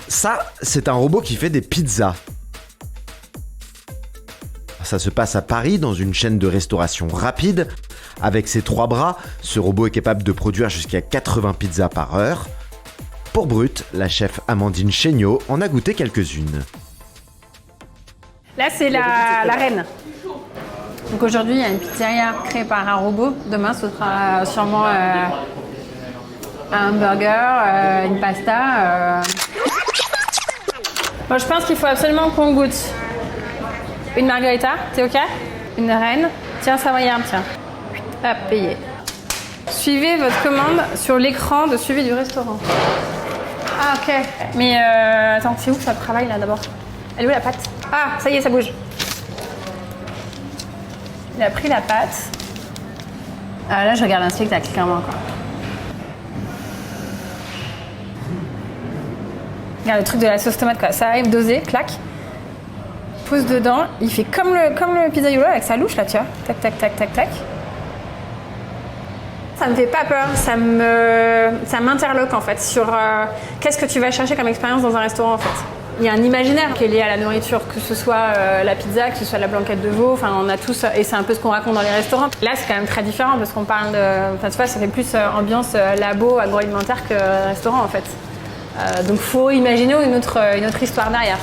Ça, c'est un robot qui fait des pizzas. Ça se passe à Paris, dans une chaîne de restauration rapide. Avec ses 3 bras, ce robot est capable de produire jusqu'à 80 pizzas par heure. Pour Brut, la chef Amandine Chéniaud en a goûté quelques-unes. Là, c'est la reine. Donc aujourd'hui, il y a une pizzeria créée par un robot. Demain, ce sera sûrement un burger, une pasta. Moi, je pense qu'il faut absolument qu'on goûte une margarita. T'es OK? Une reine. Tiens, savoyarde, tiens. Hop, payé. Suivez votre commande sur l'écran de suivi du restaurant. Ah, OK. Mais attends, c'est où que ça travaille là d'abord? Elle est où la pâte? Ah, ça y est, ça bouge. Il a pris la pâte. Ah, là, je regarde un spectacle, clairement. Quoi. Regarde le truc de la sauce tomate, quoi. Ça arrive dosé, clac. Pose dedans. Il fait comme le pizzaiolo avec sa louche, là, tu vois. Tac, tac, tac, tac, tac. Ça me fait pas peur. Ça m'interloque, en fait, sur qu'est-ce que tu vas chercher comme expérience dans un restaurant, en fait. Il y a un imaginaire qui est lié à la nourriture, que ce soit la pizza, que ce soit la blanquette de veau, enfin on a tous, et c'est un peu ce qu'on raconte dans les restaurants. Là c'est quand même très différent parce qu'on parle de, enfin tu vois, ça fait plus ambiance labo, agroalimentaire que restaurant en fait. Donc faut imaginer une autre histoire derrière.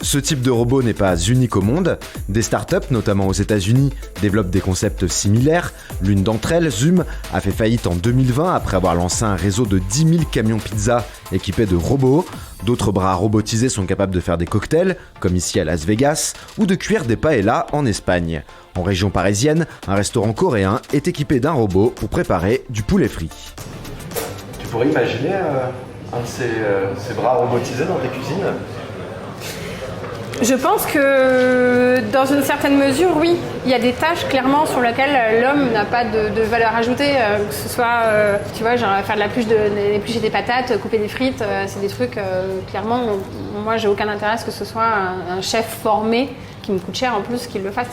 Ce type de robot n'est pas unique au monde. Des startups, notamment aux États-Unis, développent des concepts similaires. L'une d'entre elles, Zoom, a fait faillite en 2020 après avoir lancé un réseau de 10 000 camions pizza équipés de robots. D'autres bras robotisés sont capables de faire des cocktails, comme ici à Las Vegas, ou de cuire des paellas en Espagne. En région parisienne, un restaurant coréen est équipé d'un robot pour préparer du poulet frit. Tu pourrais imaginer un de ces bras robotisés dans tes cuisines ? Je pense que dans une certaine mesure, oui. Il y a des tâches clairement sur lesquelles l'homme n'a pas de valeur ajoutée. Que ce soit, tu vois, genre faire de l'éplucher des patates, couper des frites, c'est des trucs, clairement, moi j'ai aucun intérêt à ce que ce soit un chef formé qui me coûte cher en plus qu'il le fasse.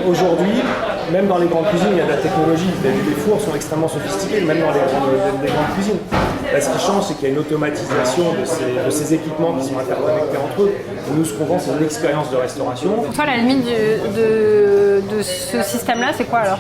Aujourd'hui, même dans les grandes cuisines, il y a de la technologie. Les fours sont extrêmement sophistiqués, même dans les grandes cuisines. Là, ce qui change, c'est qu'il y a une automatisation de ces équipements qui sont interconnectés entre eux. Et nous, ce qu'on vend, c'est une expérience de restauration. Pour toi, la limite de ce système-là, c'est quoi alors?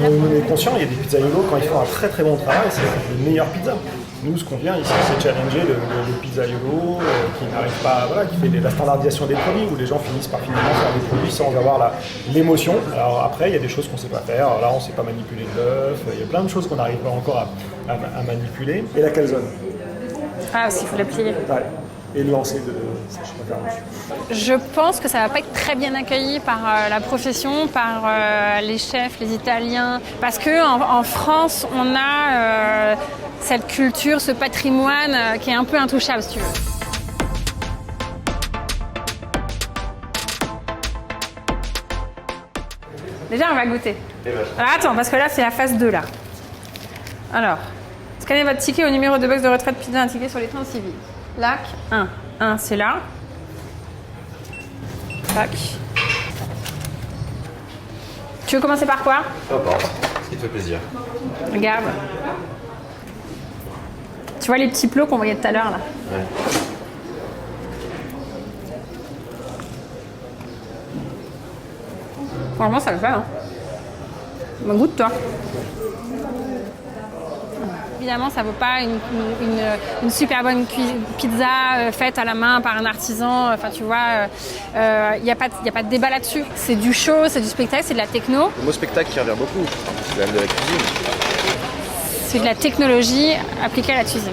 On est conscient, il y a des pizzaiolos, quand ils font un très très bon travail, c'est les meilleures pizzas. Nous, ce qu'on vient ici, c'est challenger le pizzaiolo qui n'arrive pas, voilà, qui fait la standardisation des produits, où les gens finissent par finalement faire des produits sans avoir l'émotion. Alors après, il y a des choses qu'on ne sait pas faire. Alors là, on ne sait pas manipuler de l'œuf. Il y a plein de choses qu'on n'arrive pas encore à manipuler. Et la calzone. Ah, aussi, il faut la plier. Ouais. Et le lancer de sachet macaroni. Je pense que ça ne va pas être très bien accueilli par la profession, par les chefs, les Italiens. Parce qu'en France, on a cette culture, ce patrimoine qui est un peu intouchable, si tu veux. Déjà, on va goûter. Alors attends, parce que là, c'est la phase 2, là. Alors, scannez votre ticket au numéro de box de retraite pizza indiqué sur l'écran civil. Lac 1. 1, c'est là. Tac. Tu veux commencer par quoi? Peu importe, ce qui te fait plaisir. Regarde. Tu vois les petits plots qu'on voyait tout à l'heure là? Ouais. Franchement, ça le fait. Hein. Bah, goûte-toi. Évidemment, ça ne vaut pas une super bonne pizza faite à la main par un artisan. Enfin, tu vois, il n'y a pas de débat là-dessus. C'est du show, c'est du spectacle, c'est de la techno. Le mot spectacle qui revient beaucoup, c'est quand même de la cuisine. C'est de la technologie appliquée à la cuisine.